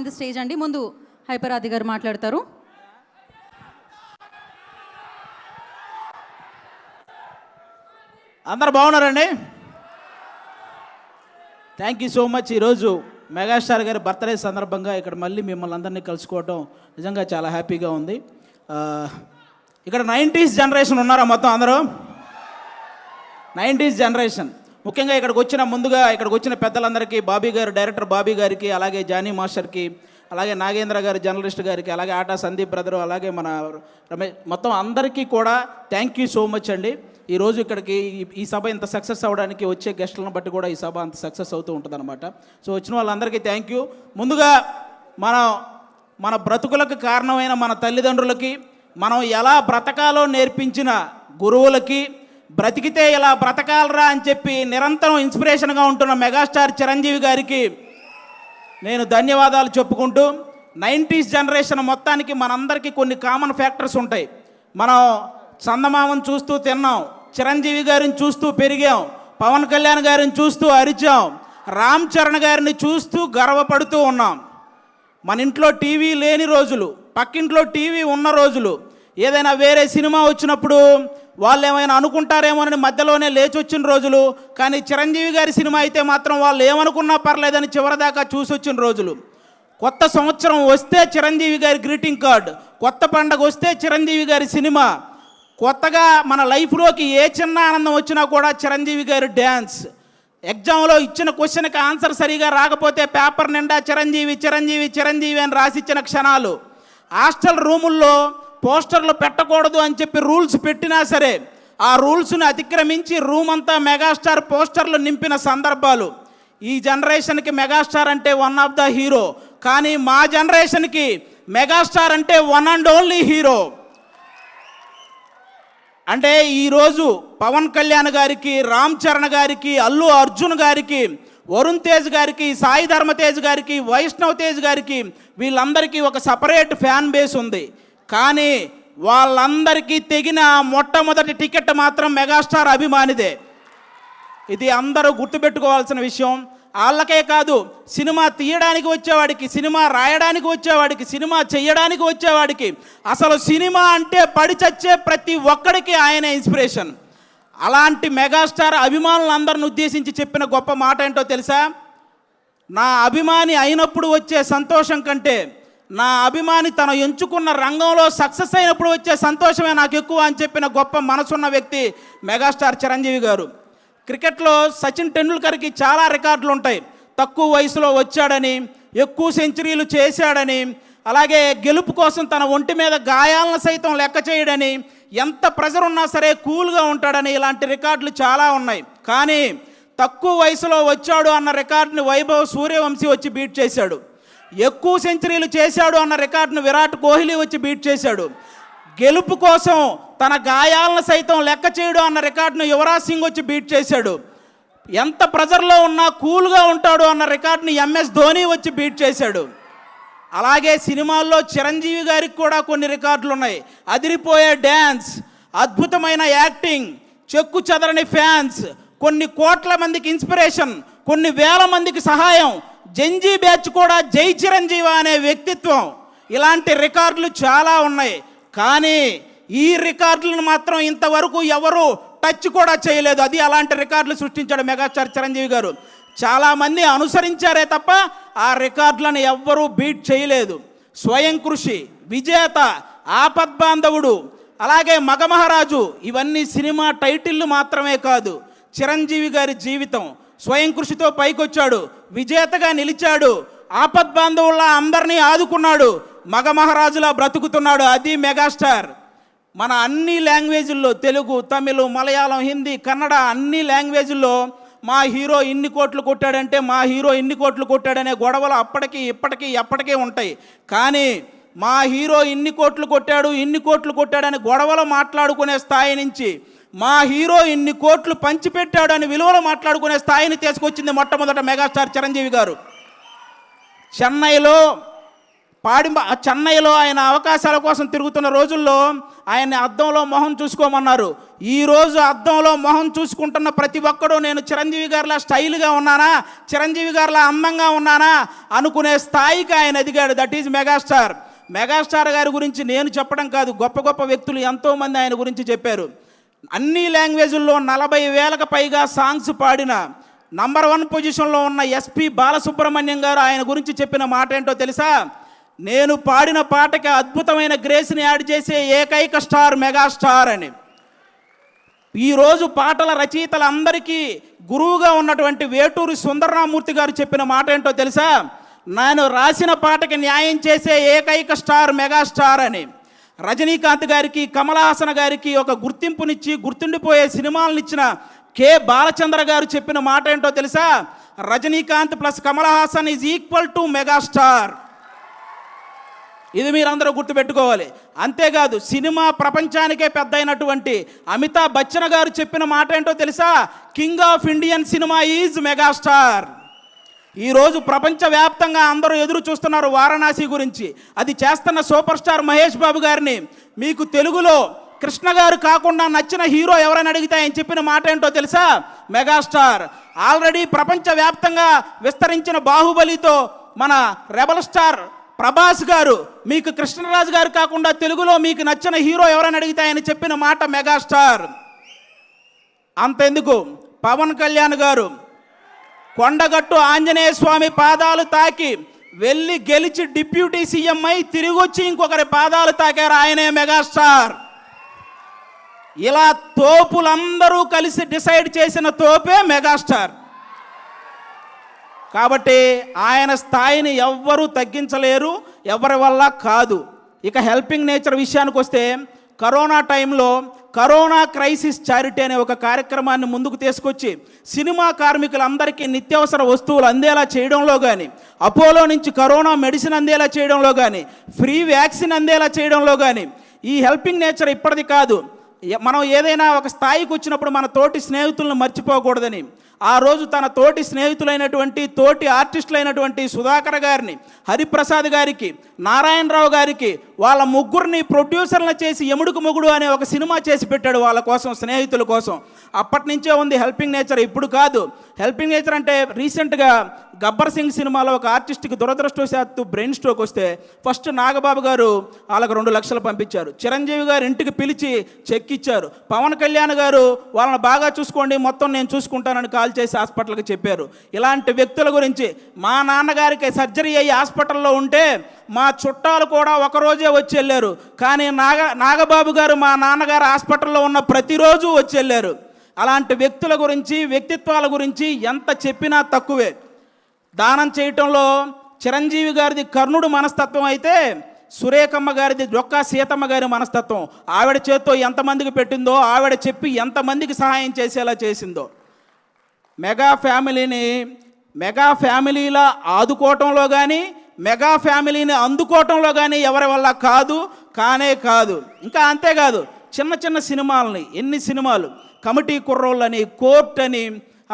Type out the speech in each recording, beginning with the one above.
The stage అండి. ముందు hyper ఆది గారు మాట్లాడతారు. అందరు బాగున్నారండి? Thank you so much. ఈరోజు మెగాస్టార్ గారి బర్త్డే సందర్భంగా ఇక్కడ మళ్ళీ మిమ్మల్ని అందరినీ కలుసుకోవటం నిజంగా చాలా హ్యాపీగా ఉంది. ఇక్కడ 90s జనరేషన్ ఉన్నారా మొత్తం అందరూ? 90s జనరేషన్ ముఖ్యంగా ఇక్కడికి వచ్చిన పెద్దలందరికీ, బాబీ గారు, డైరెక్టర్ బాబీ గారికి, అలాగే జానీ మాస్టర్కి, అలాగే నాగేంద్ర గారు జర్నలిస్ట్ గారికి, అలాగే ఆటా సందీప్ బ్రదరు, అలాగే మన రమేష్, మొత్తం అందరికీ కూడా థ్యాంక్ యూ సో మచ్ అండి. ఈరోజు ఇక్కడికి ఈ సభ ఇంత సక్సెస్ అవ్వడానికి వచ్చే గెస్టులను బట్టి కూడా ఈ సభ అంత సక్సెస్ అవుతూ ఉంటుంది అనమాట. సో వచ్చిన వాళ్ళందరికీ థ్యాంక్ యూ. ముందుగా మన బ్రతుకులకు కారణమైన మన తల్లిదండ్రులకి, మనం ఎలా బ్రతకాలో నేర్పించిన గురువులకి, బ్రతికితే ఇలా బ్రతకాలరా అని చెప్పి నిరంతరం ఇన్స్పిరేషన్గా ఉంటున్న మెగాస్టార్ చిరంజీవి గారికి నేను ధన్యవాదాలు చెప్పుకుంటూ, 90s జనరేషన్ మొత్తానికి మనందరికీ కొన్ని కామన్ ఫ్యాక్టర్స్ ఉంటాయి. మనం చందమామను చూస్తూ తిన్నాం, చిరంజీవి గారిని చూస్తూ పెరిగాం, పవన్ కళ్యాణ్ గారిని చూస్తూ అరిచాం, రామ్ చరణ్ గారిని చూస్తూ గర్వపడుతూ ఉన్నాం. మన ఇంట్లో టీవీ లేని రోజులు, పక్కింట్లో టీవీ ఉన్న రోజులు, ఏదైనా వేరే సినిమా వచ్చినప్పుడు వాళ్ళు ఏమైనా అనుకుంటారేమోనని మధ్యలోనే లేచి వచ్చిన రోజులు, కానీ చిరంజీవి గారి సినిమా అయితే మాత్రం వాళ్ళు ఏమనుకున్నా పర్లేదని చివరిదాకా చూసి వచ్చిన రోజులు. కొత్త సంవత్సరం వస్తే చిరంజీవి గారి గ్రీటింగ్ కార్డ్, కొత్త పండగ వస్తే చిరంజీవి గారి సినిమా, కొత్తగా మన లైఫ్లోకి ఏ చిన్న ఆనందం వచ్చినా కూడా చిరంజీవి గారి డ్యాన్స్, ఎగ్జామ్లో ఇచ్చిన క్వశ్చన్కి ఆన్సర్ సరిగా రాకపోతే పేపర్ నిండా చిరంజీవి చిరంజీవి చిరంజీవి అని రాసిచ్చిన క్షణాలు, హాస్టల్ రూముల్లో పోస్టర్లు పెట్టకూడదు అని చెప్పి రూల్స్ పెట్టినా సరే ఆ రూల్స్ని అతిక్రమించి రూమ్ అంతా మెగాస్టార్ పోస్టర్లు నింపిన సందర్భాలు. ఈ జనరేషన్కి మెగాస్టార్ అంటే వన్ ఆఫ్ ద హీరో, కానీ మా జనరేషన్కి మెగాస్టార్ అంటే వన్ అండ్ ఓన్లీ హీరో. అంటే ఈరోజు పవన్ కళ్యాణ్ గారికి, రామ్ చరణ్ గారికి, అల్లు అర్జున్ గారికి, వరుణ్ తేజ్ గారికి, సాయి ధర్మ తేజ్ గారికి, వైష్ణవ్ తేజ్ గారికి, వీళ్ళందరికీ ఒక సపరేట్ ఫ్యాన్ బేస్ ఉంది. కానీ వాళ్ళందరికీ తెగిన మొట్టమొదటి టికెట్ మాత్రం మెగాస్టార్ అభిమానిదే. ఇది అందరూ గుర్తుపెట్టుకోవాల్సిన విషయం. వాళ్ళకే కాదు, సినిమా తీయడానికి వచ్చేవాడికి, సినిమా రాయడానికి వచ్చేవాడికి, సినిమా చేయడానికి వచ్చేవాడికి, అసలు సినిమా అంటే పడి చచ్చే ప్రతి ఒక్కడికి ఆయన ఇన్స్పిరేషన్. అలాంటి మెగాస్టార్ అభిమానులందరిని ఉద్దేశించి చెప్పిన గొప్ప మాట ఏంటో తెలుసా? నా అభిమాని అయినప్పుడు వచ్చే సంతోషం కంటే నా అభిమాని తను ఎంచుకున్న రంగంలో సక్సెస్ అయినప్పుడు వచ్చే సంతోషమే నాకు ఎక్కువ అని చెప్పిన గొప్ప మనసున్న వ్యక్తి మెగాస్టార్ చిరంజీవి గారు. క్రికెట్లో సచిన్ టెండూల్కర్కి చాలా రికార్డులు ఉంటాయి. తక్కువ వయసులో వచ్చాడని, ఎక్కువ సెంచరీలు చేశాడని, అలాగే గెలుపు కోసం తన ఒంటి మీద గాయాలను సైతం లెక్క చేయడని, ఎంత ప్రెజర్ ఉన్నా సరే కూల్గా ఉంటాడని, ఇలాంటి రికార్డులు చాలా ఉన్నాయి. కానీ తక్కువ వయసులో వచ్చాడు అన్న రికార్డుని వైభవ్ సూర్యవంశీ వచ్చి బీట్ చేశాడు. ఎక్కువ సెంచరీలు చేశాడు అన్న రికార్డును విరాట్ కోహ్లీ వచ్చి బీట్ చేశాడు. గెలుపు కోసం తన గాయాలను సైతం లెక్క చేయడు అన్న రికార్డును యువరాజ్ సింగ్ వచ్చి బీట్ చేశాడు. ఎంత ప్రెజర్లో ఉన్నా కూల్గా ఉంటాడు అన్న రికార్డుని ఎంఎస్ ధోని వచ్చి బీట్ చేశాడు. అలాగే సినిమాల్లో చిరంజీవి గారికి కూడా కొన్ని రికార్డులు ఉన్నాయి. అదిరిపోయే డ్యాన్స్, అద్భుతమైన యాక్టింగ్, చెక్కు చెదరని ఫ్యాన్స్, కొన్ని కోట్ల మందికి ఇన్స్పిరేషన్, కొన్ని వేల మందికి సహాయం, జంజీ బ్యాచ్ కూడా జై చిరంజీవి అనే వ్యక్తిత్వం, ఇలాంటి రికార్డులు చాలా ఉన్నాయి. కానీ ఈ రికార్డులను మాత్రం ఇంతవరకు ఎవరు టచ్ కూడా చేయలేదు. అది అలాంటి రికార్డులు సృష్టించాడు మెగాస్టార్ చిరంజీవి గారు. చాలామంది అనుసరించారే తప్ప ఆ రికార్డులను ఎవ్వరూ బీట్ చేయలేదు. స్వయం కృషి, విజేత, ఆపద్బాంధవుడు, అలాగే మగమహారాజు, ఇవన్నీ సినిమా టైటిళ్ళు మాత్రమే కాదు. చిరంజీవి గారి జీవితం స్వయం కృషితో పైకొచ్చాడు, విజేతగా నిలిచాడు, ఆపద్బాంధవుల్లా అందరినీ ఆదుకున్నాడు, మగమహారాజులా బ్రతుకుతున్నాడు. అది మెగాస్టార్. మన అన్ని లాంగ్వేజ్ల్లో, తెలుగు, తమిళ, మలయాళం, హిందీ, కన్నడ, అన్ని లాంగ్వేజ్ల్లో మా హీరో ఇన్ని కోట్లు కొట్టాడంటే, మా హీరో ఇన్ని కోట్లు కొట్టాడనే గొడవలు అప్పటికి ఇప్పటికీ ఎప్పటికీ ఉంటాయి. కానీ మా హీరో ఇన్ని కోట్లు కొట్టాడు, ఇన్ని కోట్లు కొట్టాడని గొడవలు మాట్లాడుకునే స్థాయి నుంచి మా హీరో ఇన్ని కోట్లు పంచిపెట్టాడు అని విలువలు మాట్లాడుకునే స్థాయిని తీసుకొచ్చింది మొట్టమొదట మెగాస్టార్ చిరంజీవి గారు. చెన్నైలో చెన్నైలో ఆయన అవకాశాల కోసం తిరుగుతున్న రోజుల్లో ఆయన్ని అద్దంలో మొహం చూసుకోమన్నారు. ఈరోజు అద్దంలో మొహం చూసుకుంటున్న ప్రతి ఒక్కడూ నేను చిరంజీవి గారిలా స్టైల్గా ఉన్నానా, చిరంజీవి గారిలా అందంగా ఉన్నానా అనుకునే స్థాయికి ఆయన ఎదిగాడు. That is megastar. మెగాస్టార్ గారి గురించి నేను చెప్పడం కాదు, గొప్ప గొప్ప వ్యక్తులు ఎంతోమంది ఆయన గురించి చెప్పారు. అన్ని లాంగ్వేజుల్లో 40,000కు పైగా సాంగ్స్ పాడిన నంబర్ 1 పొజిషన్లో ఉన్న ఎస్పి బాలసుబ్రహ్మణ్యం గారు ఆయన గురించి చెప్పిన మాట ఏంటో తెలుసా? నేను పాడిన పాటకి అద్భుతమైన గ్రేస్ని యాడ్ చేసే ఏకైక స్టార్ మెగాస్టార్ అని. ఈరోజు పాటల రచయితలందరికీ గురువుగా ఉన్నటువంటి వేటూరి సుందరరామూర్తి గారు చెప్పిన మాట ఏంటో తెలుసా? నేను రాసిన పాటకి న్యాయం చేసే ఏకైక స్టార్ మెగాస్టార్ అని. రజనీకాంత్ గారికి, కమల్ హాసన్ గారికి ఒక గుర్తింపునిచ్చి గుర్తుండిపోయే సినిమాలను ఇచ్చిన కె బాలచంద్ర గారు చెప్పిన మాట ఏంటో తెలుసా? Rajinikanth plus Kamal Haasan is equal to megastar. ఇది మీరందరూ గుర్తుపెట్టుకోవాలి. అంతేకాదు సినిమా ప్రపంచానికే పెద్ద అయినటువంటి అమితాబ్ బచ్చన్ గారు చెప్పిన మాట ఏంటో తెలుసా? King of Indian cinema is megastar. ఈరోజు ప్రపంచవ్యాప్తంగా అందరూ ఎదురు చూస్తున్నారు వారణాసి గురించి. అది చేస్తున్న సూపర్ స్టార్ మహేష్ బాబు గారిని మీకు తెలుగులో కృష్ణ గారు కాకుండా నచ్చిన హీరో ఎవరైనా అడిగితే ఆయన చెప్పిన మాట ఏంటో తెలుసా? మెగాస్టార్. ఆల్రెడీ ప్రపంచవ్యాప్తంగా విస్తరించిన బాహుబలితో మన రెబల్ స్టార్ ప్రభాస్ గారు మీకు కృష్ణరాజు గారు కాకుండా తెలుగులో మీకు నచ్చిన హీరో ఎవరైనా అడిగితే ఆయన చెప్పిన మాట మెగాస్టార్. అంతెందుకు, పవన్ కళ్యాణ్ గారు కొండగట్టు ఆంజనేయ స్వామి పాదాలు తాకి వెళ్ళి గెలిచి డిప్యూటీ సీఎం అయి తిరిగి వచ్చి ఇంకొకరి పాదాలు తాకారు, ఆయనే మెగాస్టార్. ఇలా తోపులందరూ కలిసి డిసైడ్ చేసిన తోపే మెగాస్టార్. కాబట్టి ఆయన స్థాయిని ఎవ్వరూ తగ్గించలేరు, ఎవరి వల్ల కాదు. ఇక హెల్పింగ్ నేచర్ విషయానికి వస్తే, కరోనా టైంలో కరోనా క్రైసిస్ చారిటీ అనే ఒక కార్యక్రమాన్ని ముందుకు తీసుకొచ్చి సినిమా కార్మికులందరికీ నిత్యావసర వస్తువులు అందేలా చేయడంలో కానీ, అపోలో నుంచి కరోనా మెడిసిన్ అందేలా చేయడంలో కానీ, ఫ్రీ వ్యాక్సిన్ అందేలా చేయడంలో కానీ, ఈ హెల్పింగ్ నేచర్ ఇప్పటిది కాదు. మనం ఏదైనా ఒక స్థాయికి వచ్చినప్పుడు మన తోటి స్నేహితులను మర్చిపోకూడదని ఆ రోజు తన తోటి స్నేహితులైనటువంటి తోటి ఆర్టిస్టులైనటువంటి సుధాకర్ గారిని, హరిప్రసాద్ గారికి, నారాయణరావు గారికి వాళ్ళ ముగ్గురిని ప్రొడ్యూసర్లు చేసి ఎముడుకు మొగుడు అనే ఒక సినిమా చేసి పెట్టాడు వాళ్ళ కోసం, స్నేహితుల కోసం. అప్పటి నుంచే ఉంది హెల్పింగ్ నేచర్, ఇప్పుడు కాదు. హెల్పింగ్ నేచర్ అంటే రీసెంట్గా గబ్బర్ సింగ్ సినిమాలో ఒక ఆర్టిస్ట్కి దురదృష్టవశాత్తు బ్రెయిన్ స్ట్రోక్ వస్తే ఫస్ట్ నాగబాబు గారు వాళ్ళకు 2 లక్షలు పంపించారు. చిరంజీవి గారు ఇంటికి పిలిచి చెక్ ఇచ్చారు. పవన్ కళ్యాణ్ గారు వాళ్ళని బాగా చూసుకోండి, మొత్తం నేను చూసుకుంటానని కాల్ చేసి హాస్పిటల్కి చెప్పారు. ఇలాంటి వ్యక్తుల గురించి, మా నాన్నగారికి సర్జరీ అయ్యి హాస్పిటల్లో ఉంటే మా చుట్టాలు కూడా ఒకరోజే వచ్చి వెళ్ళారు, కానీ నాగబాబు గారు మా నాన్నగారు హాస్పిటల్లో ఉన్న ప్రతిరోజు వచ్చి వెళ్ళారు. అలాంటి వ్యక్తుల గురించి, వ్యక్తిత్వాల గురించి ఎంత చెప్పినా తక్కువే. దానం చేయటంలో చిరంజీవి గారిది కర్ణుడు మనస్తత్వం అయితే సురేఖమ్మ గారిది డొక్కా సీతమ్మ గారి మనస్తత్వం. ఆవిడ చేత్తో ఎంతమందికి పెట్టిందో, ఆవిడ చెప్పి ఎంతమందికి సహాయం చేసేలా చేసిందో. మెగా ఫ్యామిలీలా ఆదుకోవటంలో కానీ, మెగా ఫ్యామిలీని అందుకోవటంలో కానీ ఎవరి వల్ల కానే కాదు. ఇంకా అంతేకాదు, చిన్న చిన్న సినిమాలని, ఎన్ని సినిమాలు, కమిటీ కుర్రోళ్ళని, కోర్ట్ అని,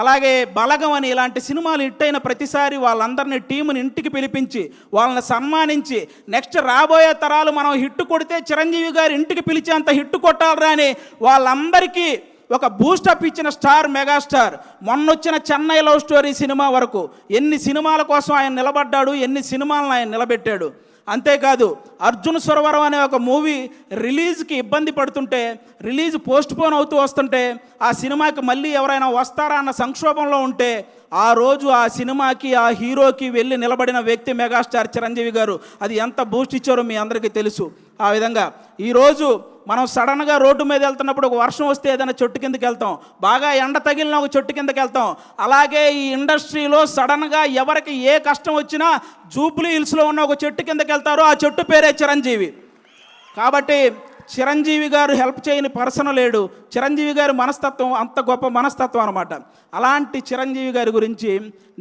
అలాగే బలగం అని, ఇలాంటి సినిమాలు హిట్ అయిన ప్రతిసారి వాళ్ళందరినీ టీముని ఇంటికి పిలిపించి వాళ్ళని సన్మానించి, నెక్స్ట్ రాబోయే తరాలు మనం హిట్ కొడితే చిరంజీవి గారు ఇంటికి పిలిచేంత హిట్ కొట్టాలరా అని వాళ్ళందరికీ ఒక బూస్టప్ ఇచ్చిన స్టార్ మెగాస్టార్. మొన్నొచ్చిన చెన్నై లవ్ స్టోరీ సినిమా వరకు ఎన్ని సినిమాల కోసం ఆయన నిలబడ్డాడు, ఎన్ని సినిమాలను ఆయన నిలబెట్టాడు. అంతేకాదు, అర్జున్ సురవరం అనే ఒక మూవీ రిలీజ్కి ఇబ్బంది పడుతుంటే, రిలీజ్ పోస్ట్పోన్ అవుతూ వస్తుంటే, ఆ సినిమాకి మళ్ళీ ఎవరైనా వస్తారా అన్న సంక్షోభంలో ఉంటే ఆ రోజు ఆ సినిమాకి, ఆ హీరోకి వెళ్ళి నిలబడిన వ్యక్తి మెగాస్టార్ చిరంజీవి గారు. అది ఎంత బూస్ట్ ఇచ్చారో మీ అందరికీ తెలుసు. ఆ విధంగా ఈరోజు మనం సడన్గా రోడ్డు మీద వెళ్తున్నప్పుడు ఒక వర్షం వస్తే ఏదైనా చెట్టు కిందకి వెళ్తాం, బాగా ఎండ తగిలిన ఒక చెట్టు కిందకి వెళ్తాం. అలాగే ఈ ఇండస్ట్రీలో సడన్గా ఎవరికి ఏ కష్టం వచ్చినా జూబ్లీ హిల్స్లో ఉన్న ఒక చెట్టు కిందకి వెళ్తారో ఆ చెట్టు పేరే చిరంజీవి. కాబట్టి చిరంజీవి గారు హెల్ప్ చేయని పర్సన్ లేడు. చిరంజీవి గారి మనస్తత్వం అంత గొప్ప మనస్తత్వం అనమాట. అలాంటి చిరంజీవి గారి గురించి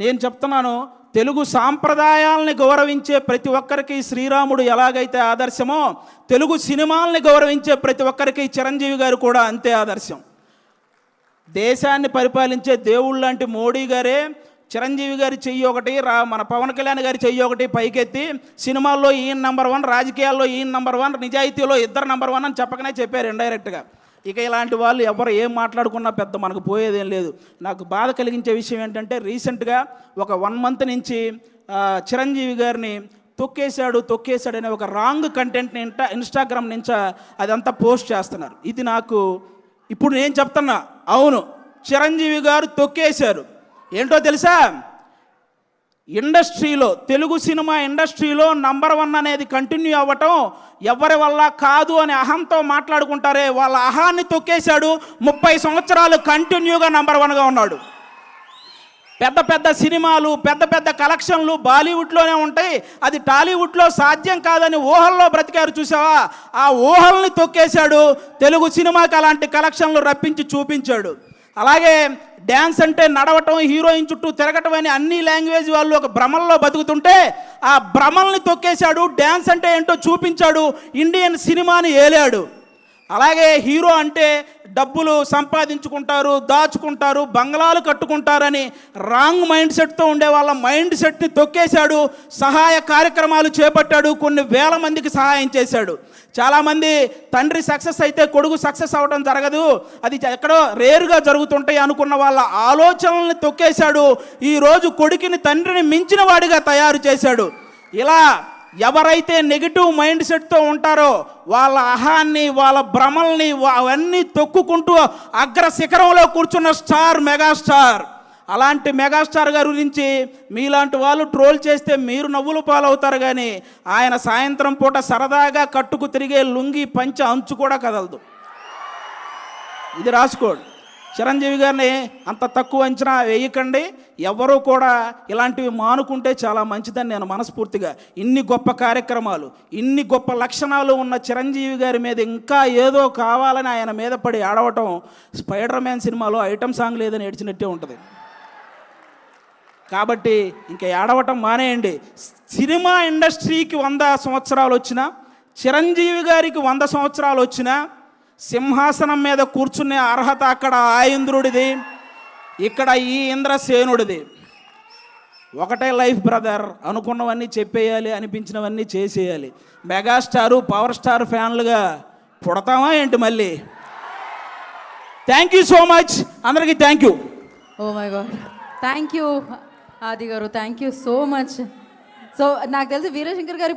నేను చెప్తున్నాను, తెలుగు సాంప్రదాయాలని గౌరవించే ప్రతి ఒక్కరికి శ్రీరాముడు ఎలాగైతే ఆదర్శమో, తెలుగు సినిమాలని గౌరవించే ప్రతి ఒక్కరికి చిరంజీవి గారు కూడా అంతే ఆదర్శం. దేశాన్ని పరిపాలించే దేవుళ్ళు లాంటి మోడీ గారే చిరంజీవి గారి చెయ్యి ఒకటి మన పవన్ కళ్యాణ్ గారి చెయ్యి ఒకటి పైకెత్తి సినిమాల్లో ఈయన నెంబర్ 1, రాజకీయాల్లో ఈయన నెంబర్ 1, నిజాయితీలో ఇద్దరు నెంబర్ 1 అని చెప్పకనే చెప్పారు ఇండైరెక్ట్గా. ఇక ఇలాంటి వాళ్ళు ఎవరు ఏం మాట్లాడుకున్నా పెద్ద మనకు పోయేదేం లేదు. నాకు బాధ కలిగించే విషయం ఏంటంటే రీసెంట్గా ఒక 1 మంత్ నుంచి చిరంజీవి గారిని తొక్కేశాడు అనే ఒక రాంగ్ కంటెంట్ని ఇన్స్టాగ్రామ్ నుంచి అదంతా పోస్ట్ చేస్తున్నారు. ఇది నాకు ఇప్పుడు నేను చెప్తున్నా, అవును చిరంజీవి గారు తొక్కేశారు. ఏంటో తెలుసా, ఇండస్ట్రీలో తెలుగు సినిమా ఇండస్ట్రీలో నంబర్ 1 అనేది కంటిన్యూ అవ్వటం ఎవరి వల్ల కాదు అని అహంతో మాట్లాడుకుంటారే, వాళ్ళ అహాన్ని తొక్కేశాడు. 30 సంవత్సరాలు కంటిన్యూగా నంబర్ 1గా ఉన్నాడు. పెద్ద పెద్ద సినిమాలు, పెద్ద పెద్ద కలెక్షన్లు బాలీవుడ్లోనే ఉంటాయి, అది టాలీవుడ్లో సాధ్యం కాదని ఊహల్లో బ్రతికారు చూసావా, ఆ ఊహల్ని తొక్కేశాడు. తెలుగు సినిమాకి అలాంటి కలెక్షన్లు రప్పించి చూపించాడు. అలాగే డ్యాన్స్ అంటే నడవటం, హీరోయిన్ చుట్టూ తిరగటం అని అన్ని లాంగ్వేజ్ వాళ్ళు ఒక భ్రమల్లో బతుకుతుంటే ఆ భ్రమల్ని తొక్కేశాడు. డ్యాన్స్ అంటే ఏంటో చూపించాడు, ఇండియన్ సినిమాని ఏలాడు. అలాగే హీరో అంటే డబ్బులు సంపాదించుకుంటారు, దాచుకుంటారు, బంగ్లాలు కట్టుకుంటారని రాంగ్ మైండ్ సెట్తో ఉండే వాళ్ళ మైండ్ సెట్ని తొక్కేశాడు. సహాయ కార్యక్రమాలు చేపట్టాడు, కొన్ని వేల మందికి సహాయం చేశాడు. చాలామంది తండ్రి సక్సెస్ అయితే కొడుకు సక్సెస్ అవ్వడం జరగదు, అది ఎక్కడో రేరుగా జరుగుతుంటాయి అనుకున్న వాళ్ళ ఆలోచనల్ని తొక్కేశాడు. ఈరోజు కొడుకుని తండ్రిని మించిన వాడిగా తయారు చేశాడు. ఇలా ఎవరైతే నెగిటివ్ మైండ్ సెట్తో ఉంటారో వాళ్ళ అహాన్ని, వాళ్ళ భ్రమల్ని అవన్నీ తొక్కుకుంటూ అగ్ర శిఖరంలో కూర్చున్న స్టార్, మెగాస్టార్. అలాంటి మెగాస్టార్ గారి గురించి మీలాంటి వాళ్ళు ట్రోల్ చేస్తే మీరు నవ్వులు పాలవుతారు, కానీ ఆయన సాయంత్రం పూట సరదాగా కట్టుకు తిరిగే లుంగి పంచ అంచు కూడా కదలదు. ఇది రాసుకోండి. చిరంజీవి గారిని అంత తక్కువ అంచనా వేయకండి. ఎవరూ కూడా ఇలాంటివి మానుకుంటే చాలా మంచిదని నేను మనస్ఫూర్తిగా, ఇన్ని గొప్ప కార్యక్రమాలు, ఇన్ని గొప్ప లక్షణాలు ఉన్న చిరంజీవి గారి మీద ఇంకా ఏదో కావాలని ఆయన మీద పడి ఆడవటం స్పైడర్ మ్యాన్ సినిమాలో ఐటమ్ సాంగ్ లేదని ఏడ్చినట్టే ఉంటుంది. కాబట్టి ఇంకా ఏడవటం మానేయండి. సినిమా ఇండస్ట్రీకి 100 సంవత్సరాలు వచ్చినా, చిరంజీవి గారికి 100 సంవత్సరాలు వచ్చినా సింహాసనం మీద కూర్చునే అర్హత అక్కడ ఆ ఇంద్రుడిది, ఇక్కడ ఈ ఇంద్రసేనుడిది. ఒకటే లైఫ్ బ్రదర్, అనుకున్నవన్నీ చెప్పేయాలి, అనిపించినవన్నీ చేసేయాలి. మెగాస్టారు, పవర్ స్టార్ ఫ్యాన్లుగా పుడతామా ఏంటి మళ్ళీ? థ్యాంక్ యూ సో మచ్, అందరికీ thank you. Oh my God, thank you Aadi గారు, thank you so much. So నాకు తెలిసి వీరశంకర్ గారు